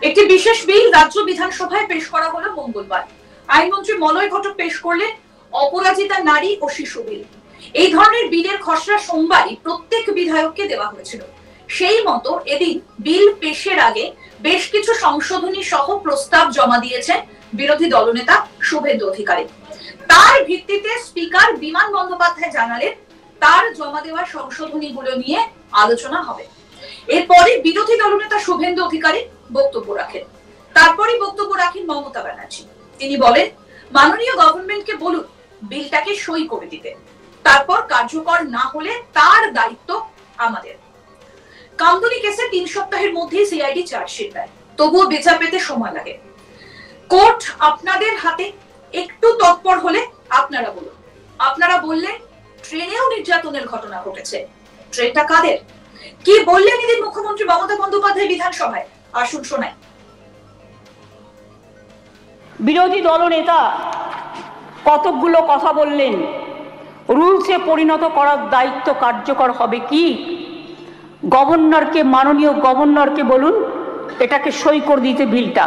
একটি বিশেষ বিল রাজ্য বিধানসভায় পেশ করা হলো মঙ্গলবার। আইনমন্ত্রী মলয় ঘটক পেশ করলেন অপরাজিতা নারী ও শিশু বিল। এই ধরনের বিলের খসড়া সোমবারই প্রত্যেক বিধায়ককে দেওয়া হয়েছিল। সেই মতো এদিন বিল পেশের আগে বেশ কিছু সংশোধনী সহ প্রস্তাব জমা দিয়েছেন বিরোধী দলনেতা শুভেন্দু অধিকারী। তার ভিত্তিতে স্পিকার বিমান বন্দ্যোপাধ্যায় জানালেন তার জমা দেওয়া সংশোধনীগুলো নিয়ে আলোচনা হবে। এরপরে বিরোধী দলনেতা শুভেন্দু অধিকারী বক্তব্য রাখেন। তারপরে বক্তব্য রাখেন মমতা ব্যানার্জি। তিনি বলেন, মাননীয় গভর্নমেন্টকে বলুন বিলটাকে সই করে দিতে, তারপর কার্যকর না হলে তার দায়িত্ব আমাদের। কামদুনি কেসে 3 সপ্তাহের মধ্যেই সিআইডি চার্জশিট দেয়, তবুও বিচার পেতে সময় লাগে। কোর্ট আপনাদের হাতে, একটু তৎপর হলে আপনারা বলুন। আপনারা বললেন ট্রেনেও নির্যাতনের ঘটনা ঘটেছে, ট্রেনটা কাদের? কি বললেন এদিন মুখ্যমন্ত্রী মমতা বন্দ্যোপাধ্যায় বিধানসভায়? আসুন শোনাই। বিরোধী দলনেতা কতকগুলো কথা বললেন। রুলসে পরিণত করার দায়িত্ব কার্যকর হবে কি? গভর্নরকে, মাননীয় গভর্নরকে বলুন এটাকে সই করে দিতে বিলটা,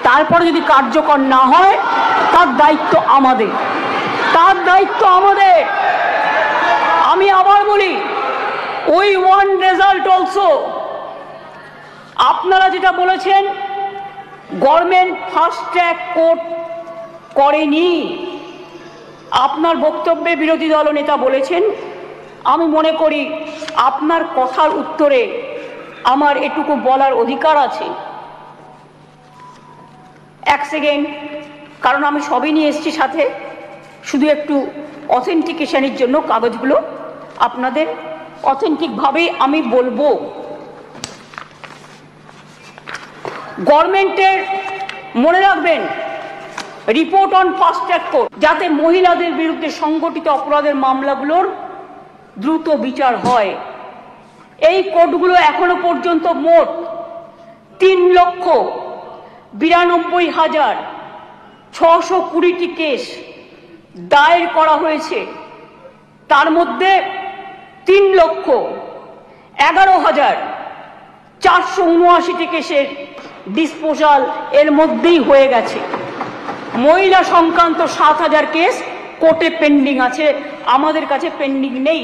তারপরে যদি কার্যকর না হয় তার দায়িত্ব আমাদের, তার দায়িত্ব আমাদের। আমি আবার বলি, উই ওয়ান্ট রেজাল্ট অলসো। আপনারা যেটা বলেছেন গভর্নমেন্ট ফাস্ট ট্র্যাক কোর্ট করেনি, আপনার বক্তব্যে বিরোধী দলনেতা বলেছেন। আমি মনে করি আপনার কথার উত্তরে আমার এটুকু বলার অধিকার আছে। এক সেকেন্ড, কারণ আমি সবই নিয়ে এসেছি সাথে, শুধু একটু অথেন্টিকেশনের জন্য কাগজগুলো আপনাদের অথেন্টিকভাবেই আমি বলবো। গভর্নমেন্টের মনে রাখবেন report on fast track court, যাতে মহিলাদের বিরুদ্ধে সংগঠিত অপরাধের মামলাগুলোর দ্রুত বিচার হয়। এই কোর্টগুলো এখনো পর্যন্ত মোট 3,92,620টি কেস দায়ের করা হয়েছে। তার মধ্যে 3,11,479টি কেসের ডিসপোজাল এর মধ্যেই হয়ে গেছে। মহিলা সংক্রান্ত 7,000 কেস কোর্টে পেন্ডিং আছে, আমাদের কাছে পেন্ডিং নেই।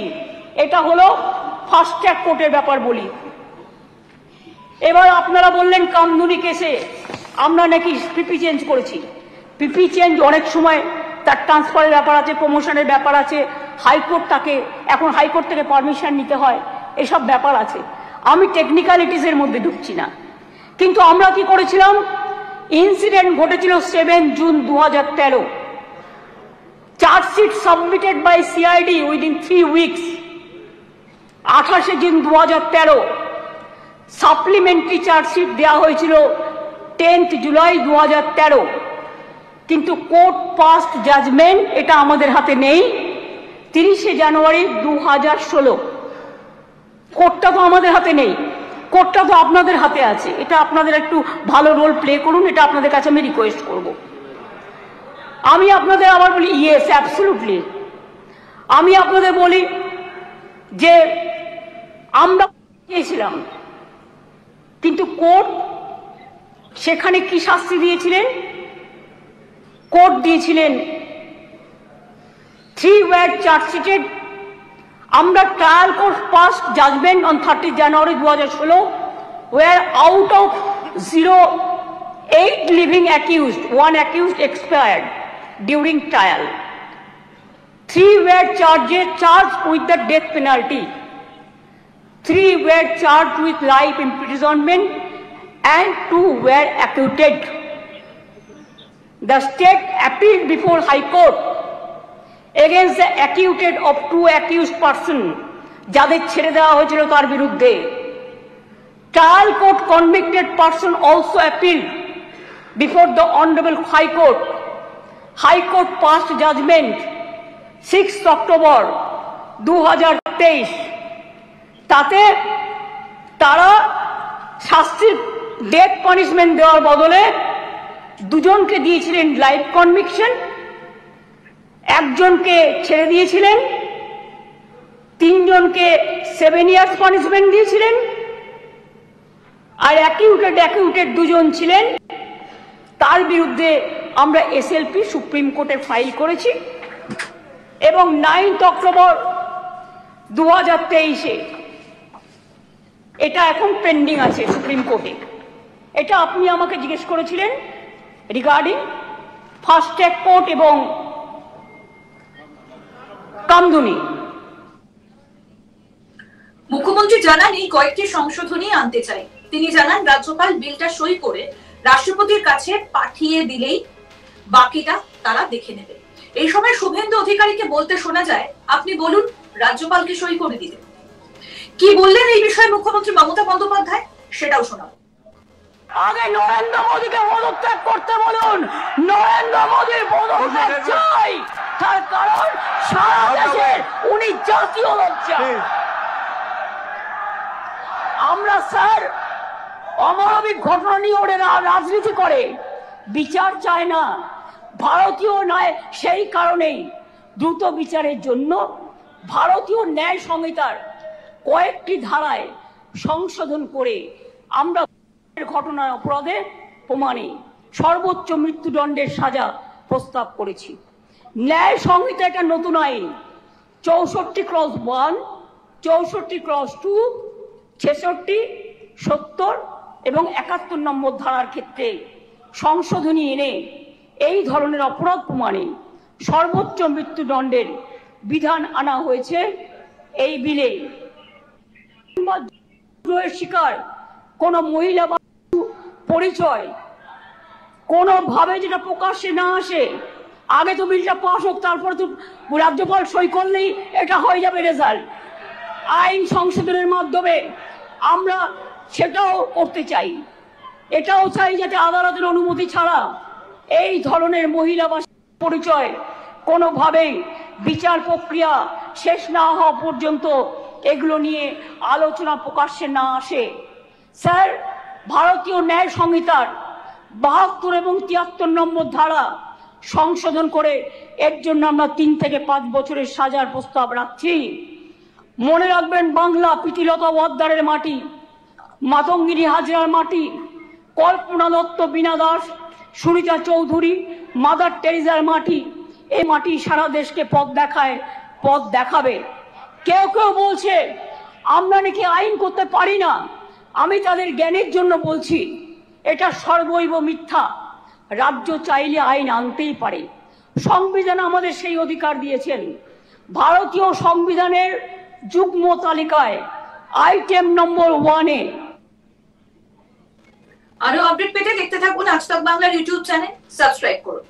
এটা হলো ফাস্ট ট্র্যাক কোর্টের ব্যাপার বলি। এবার আপনারা বললেন কামদুনি কেসে আমরা নাকি পিপি চেঞ্জ করেছি। পিপি চেঞ্জ অনেক সময় তার ট্রান্সফারের ব্যাপার আছে, প্রমোশনের ব্যাপার আছে, হাইকোর্ট তাকে এখন হাইকোর্ট থেকে পারমিশন নিতে হয়, এসব ব্যাপার আছে। আমি টেকনিক্যালিটিসের মধ্যে ঢুকছি না। কিন্তু আমরা কি করেছিলাম, ইনসিডেন্ট ঘটেছিল 7 June 2013। Chargesheet submitted by CID within 3 weeks 28 June 2013। Supplementary chargesheet দেওয়া হয়েছিল 10 জুলাই 2013। কিন্তু কোর্ট পাস্ট জাজমেন্ট এটা আমাদের হাতে নেই 30 জানুয়ারি 2016। কোর্টটা তো আমাদের হাতে নেই, কোর্টটা তো আপনাদের হাতে আছে। এটা আপনাদের একটু ভালো রোল প্লে করুন, এটা আপনাদের কাছে আমি রিকোয়েস্ট করব। আমি আপনাদের আবার বলি, ইয়েস অ্যাবসলিউটলি, আমি আপনাদের বলি যে আমরা চেয়েছিলাম, কিন্তু কোর্ট সেখানে কি শাস্তি দিয়েছিলেন? কোর্ট দিয়েছিলেন 3 were চার্জশিটেড। আমরা trial court passed judgement on 30 January 2016, where out of 8 living accused, 1 accused expired during trial. 3 were charged with the death penalty. 3 were charged with life imprisonment and 2 were acquitted. The state appealed before High Court against the acquitted of 2 accused persons, যাদের ছেড়ে দেওয়া হয়েছিল তার বিরুদ্ধে। Trial court convicted person also appealed before the Honorable High Court. High Court passed judgment 6 October 2023। তাতে তারা শাস্তির death punishment দেওয়ার বদলে 2 জনকে দিয়েছিলেন লাইফ কনভিকশন, 1 জনকে ছেড়ে দিয়েছিলেন, 3 জনকে 7 years পানিশমেন্ট দিয়েছিলেন, আর অ্যাকিউটেড দুজন ছিলেন, তার বিরুদ্ধে আমরা এসএলপি সুপ্রিম কোর্টে ফাইল করেছি এবং 9 অক্টোবর 2023-এ এটা এখন পেন্ডিং আছে সুপ্রিম কোর্টে। এটা আপনি আমাকে জিজ্ঞেস করেছিলেন রিগার্ডিং ফাস্ট ট্র্যাক কোর্ট এবং কামদুনি। মুখ্যমন্ত্রী জানান এই কয়েকটি সংশোধনী আনতে চাই। তিনি জানান রাজ্যপাল বিলটা সই করে রাষ্ট্রপতির কাছে পাঠিয়ে দিলেই বাকিটা তারা দেখে নেবে। এই সময় শুভেন্দু অধিকারীকে বলতে শোনা যায়, আপনি বলুন রাজ্যপালকে সই করে দিতে। কি বললেন এই বিষয়ে মুখ্যমন্ত্রী মমতা বন্দ্যোপাধ্যায়, সেটাও শোনাবো। আগে নরেন্দ্র মোদীকে পদত্যাগ করতে বলুন। নরেন্দ্র মোদীর পদত্যাগ চাই, তার কারণ সারা দেশে উনি জাতীয় লজ্জা। আমরা স্যার অমানবিক ঘটনা নিয়ে ওরা রাজনীতি করে, বিচার চায় না, ভারতীয় নয়। সেই কারণেই দ্রুত বিচারের জন্য ভারতীয় ন্যায় সংহিতার কয়েকটি ধারায় সংশোধন করে আমরা ঘটনার অপরাধে প্রমাণে সর্বোচ্চ মৃত্যুদণ্ডের সাজা প্রস্তাব করেছি। ন্যায় সংহিতা একটা নতুন আইন 64/1, 64/2, 66, 70 এবং 71 নম্বর ধারার ক্ষেত্রে সংশোধনী এনে এই ধরনের অপরাধ প্রমাণে সর্বোচ্চ মৃত্যুদণ্ডের বিধান আনা হয়েছে এই বিলে। শিকার কোন মহিলা বা পরিচয় কোনোভাবে যেটা প্রকাশ্যে না আসে, আগে তো বিলটা পাস হোক, তারপরে তো রাজ্যপাল সই করলেই এটা হয়ে যাবে রেজাল্ট। আইন সংশোধনের মাধ্যমে আমরা সেটাও করতে চাই। এটাও চাই যাতে আদালতের অনুমতি ছাড়া এই ধরনের মহিলা বা পরিচয় কোনোভাবেই বিচার প্রক্রিয়া শেষ না হওয়া পর্যন্ত এগুলো নিয়ে আলোচনা প্রকাশ্যে না আসে। স্যার, ভারতীয় ন্যায় সংহিতার 72 এবং 73 নম্বর ধারা সংশোধন করে এর জন্য আমরা 3 থেকে 5 বছরের সাজার প্রস্তাব রাখছি। মনে রাখবেন, বাংলা প্রীতিলতা ওয়াদ্দারের মাটি, মাতঙ্গিনী হাজরার মাটি, কল্পনা দত্ত, বীণা দাস, সুনিতা চৌধুরী, মাদার টেরিজার মাটি। এই মাটি সারা দেশকে পথ দেখায়, পথ দেখাবে। কেউ কেউ বলছে আমরা নাকি আইন করতে পারি না। আমি তাদের জ্ঞানের জন্য বলছি, এটা সর্বৈব মিথ্যা। রাজ্য চাইলে আইন আনতেই পারে, সংবিধান আমাদের সেই অধিকার দিয়েছেন। ভারতীয় সংবিধানের যুগ্ম তালিকায় আইটেম নম্বর 1-এ। আরো আপডেট পেতে দেখতে থাকুন আজ তাক বাংলার ইউটিউব চ্যানেল, সাবস্ক্রাইব করুন।